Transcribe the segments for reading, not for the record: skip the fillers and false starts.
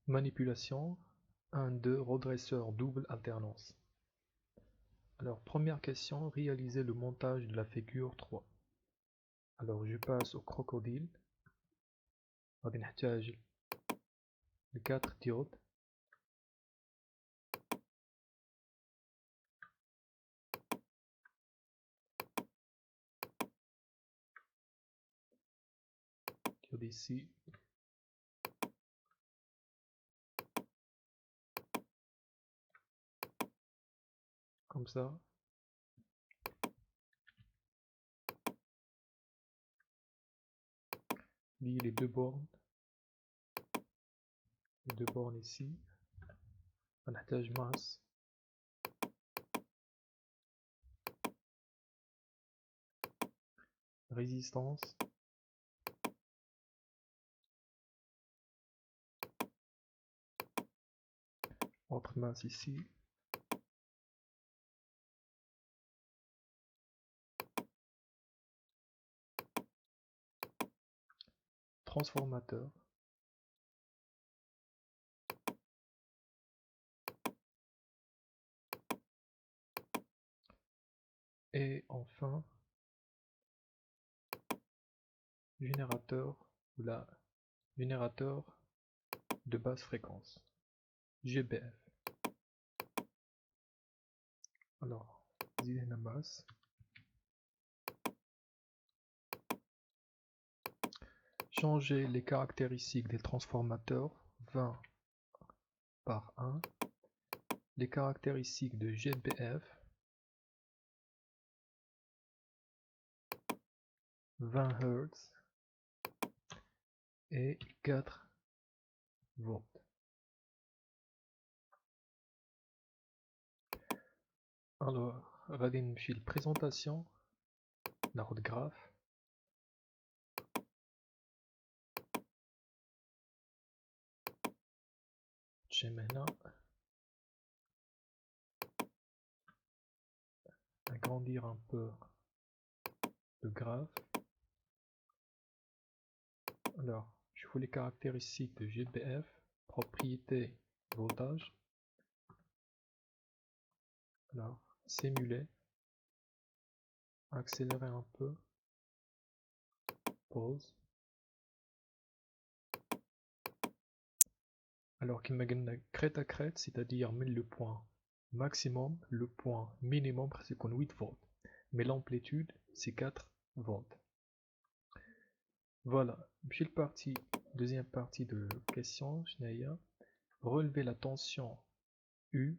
Manipulation 1, 2, redresseur double alternance. Alors, première question, réaliser le montage de la figure 3. Alors, je passe au crocodile. غادي نحتاج ل 4 diodes. Diode ici. Comme ça. Lier les deux bornes. Les deux bornes ici. غنحتاج masse. Résistance. Autre masse ici. Transformateur. Et enfin, générateur ou la générateur de basse fréquence, GBF. Alors, زيد masse. Changer les caractéristiques des transformateurs 20 par 1. Les caractéristiques de GBF 20 Hz et 4 volts. Alors, غادي نمشي للبريزونطاسيون ناخد graphe. نجم هنا agrandir un peu le graphe. Alors, je fais les caractéristiques de GBF, propriété voltage. Alors, simuler, accélérer un peu, pause. Alors qu'il m'a gagné crête à crête, c'est-à-dire le point maximum, le point minimum, c'est qu'on 8 volts. Mais l'amplitude, c'est 4 volts. Voilà, puis deuxième partie de question, relever la tension U,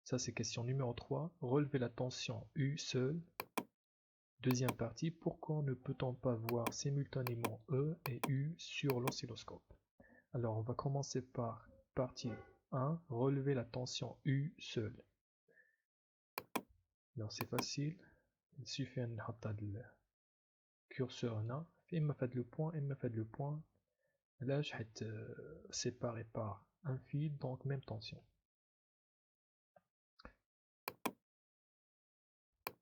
ça c'est question numéro 3, relever la tension U seule. Deuxième partie, pourquoi ne peut-on pas voir simultanément E et U sur l'oscilloscope? Alors on va commencer par partie 1, relever la tension U seule. Alors c'est facile, il suffit de mettre le curseur là, il m'a fait le point, là je vais séparer par un fil, donc même tension.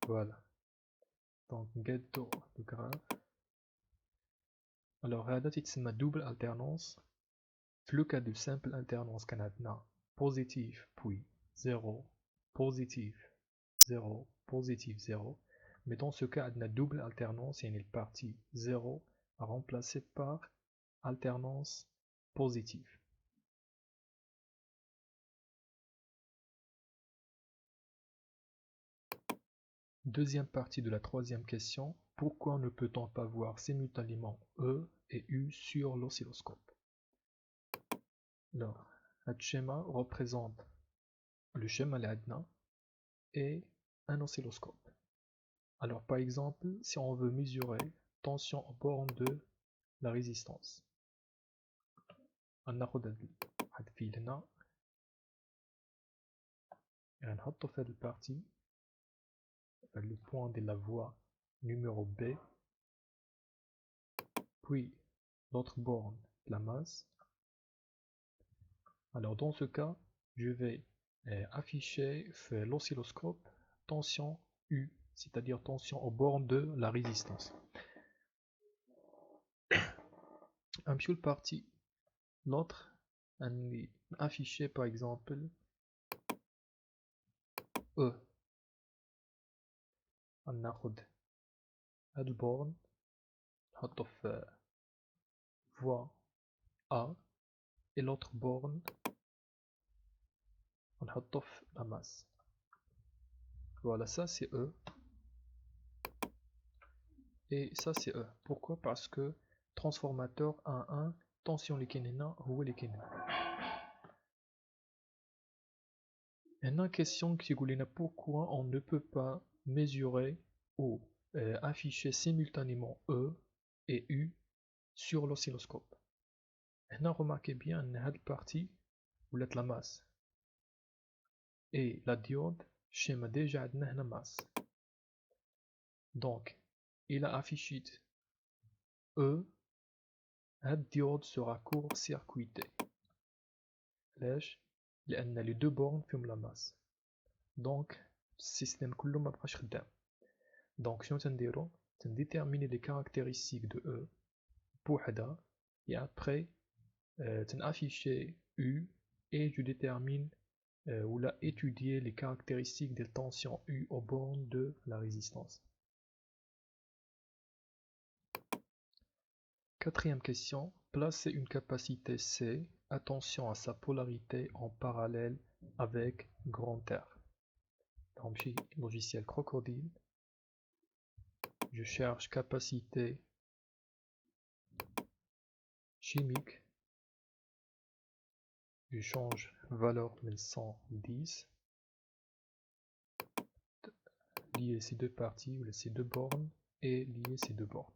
Voilà, donc get le graphe. Alors هذا تسمى double alternance. Le cas de simple alternance canadien, positif puis 0, positif 0, positif 0. Mais dans ce cas, la double alternance, il y a une partie 0 à remplacer par alternance positive. Deuxième partie de la troisième question, pourquoi ne peut-on pas voir simultanément E et U sur l'oscilloscope? Alors, le schéma représente le schéma l'adna et un oscilloscope. Alors par exemple, si on veut mesurer tension aux bornes de la résistance, on a cette partie, le point de la voie numéro B, puis l'autre borne, la masse. Alors dans ce cas, je vais afficher l'oscilloscope tension U, c'est-à-dire tension aux bornes de la résistance. Un petit partie, l'autre afficher par exemple E. ناخد هاد البورن نحطه في voie A et l'autre borne نحطه في la masse. Voilà, ça c'est E et ça c'est E. Pourquoi? Parce que transformateur 1 tension اللي كاين هنا هو اللي كاين هنا. Une question qui dit pourquoi on ne peut pas mesurer ou afficher simultanément E et U sur l'oscilloscope. Remarquez bien cette partie où la masse et la diode schéma déjà la masse. Donc il a affiché E, cette diode sera court-circuitée. Les deux bornes font la masse. Donc le système كله ما بقاش خدام. Donc شنو تنديرو تنديتيرميني les caractéristiques de E بوحدها et après afficher U et je détermine ou là étudier les caractéristiques des tensions U aux bornes de la résistance. Quatrième question, placez une capacité C, attention à sa polarité en parallèle avec grand R. Donc j'ai logiciel Crocodile, je cherche capacité chimique, je change valeur 1110, lier ces deux parties, ou ces deux bornes, et lier ces deux bornes.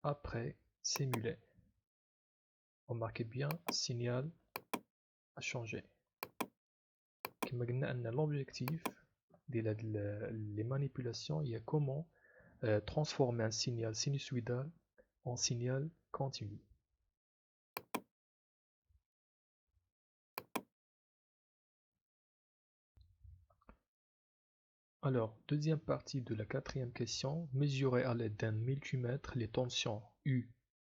Après, simuler. Remarquez bien, signal a changé. Comme l'objectif des manipulations, il y a comment transformer un signal sinusoïdal en signal continu. Alors, deuxième partie de la quatrième question, mesurer à l'aide d'un multimètre les tensions U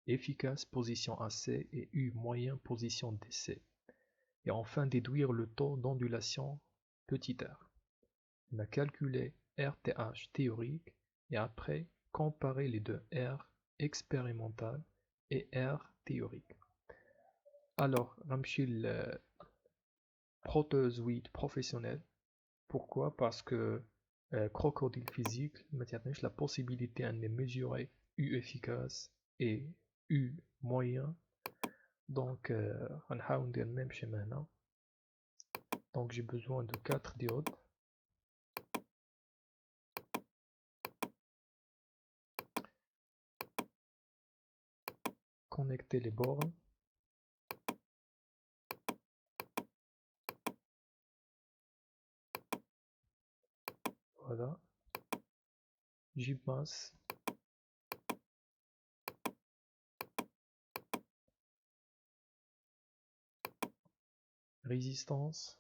efficace position AC et U moyen position DC. Et enfin déduire le taux d'ondulation petit r. On a calculé RTH théorique et après comparer les deux R expérimental et R théorique. Alors, Ramchil protozoïde professionnel. Pourquoi? Parce que Crocodile physique maintenant la possibilité de mesurer U efficace et U moyen. Donc on a le même schéma. Donc j'ai besoin de 4 diodes. Connecter les bornes. Voilà. JMass. Résistance.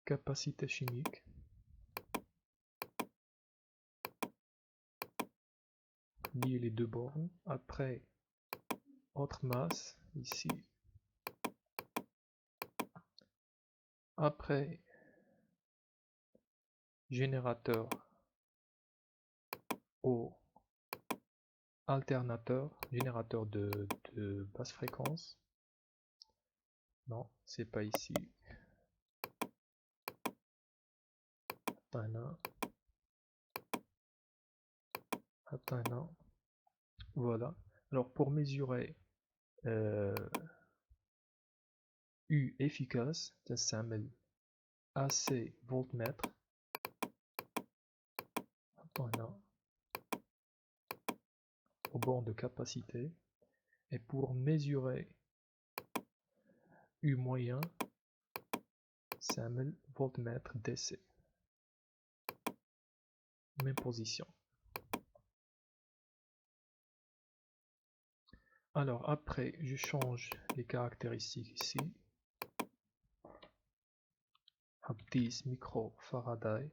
Capacité chimique. Lier les deux bornes. Après, autre masse, ici. Après, générateur au alternateur, générateur de basse fréquence. Non, c'est pas ici. Voilà. Alors pour mesurer U efficace, ça AC voltmètre. Au bord de capacité. Et pour mesurer U moyen, c'est un voltmètre DC. Même position. Alors après, je change les caractéristiques ici. 10 microfaraday.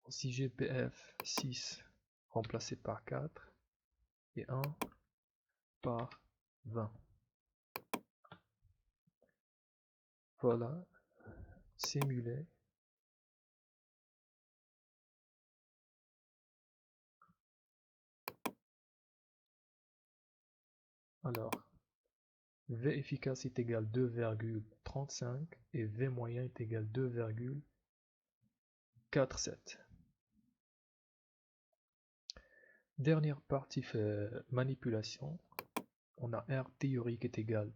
Si GPF 6 remplacé par 4 et 1 par 20. Voilà, simuler. Alors, V efficace est égal 2,35 et V moyen est égal 2,47. Dernière partie fait manipulation. On a R théorique est égal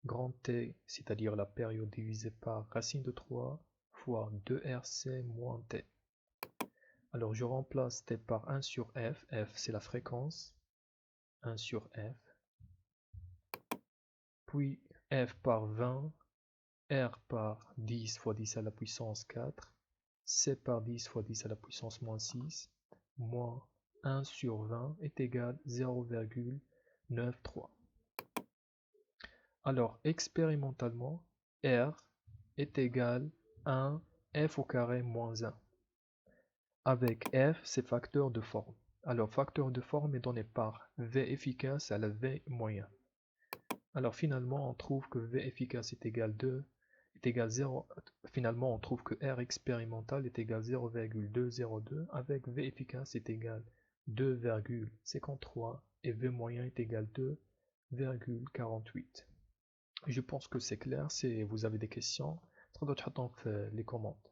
grand T, c'est-à-dire la période divisée par racine de 3 fois 2RC moins T. Alors je remplace T par 1 sur F. F c'est la fréquence. 1 sur F. Puis F par 20. R par 10 fois 10 à la puissance 4. C par 10 fois 10 à la puissance moins 6. Moins 1 sur 20 est égal 0,93. Alors, expérimentalement, R est égal à 1 f au carré moins 1. Avec f, c'est facteur de forme. Alors, facteur de forme est donné par V efficace à la V moyen. Alors, finalement, on trouve que V efficace est égal 2, est égal 0. Finalement, on trouve que R expérimental est égal 0,202 avec V efficace est égal 2,53 et V moyen est égal 2,48. Je pense que c'est clair. Si vous avez des questions, تقدروا تحطهم في les commentaires.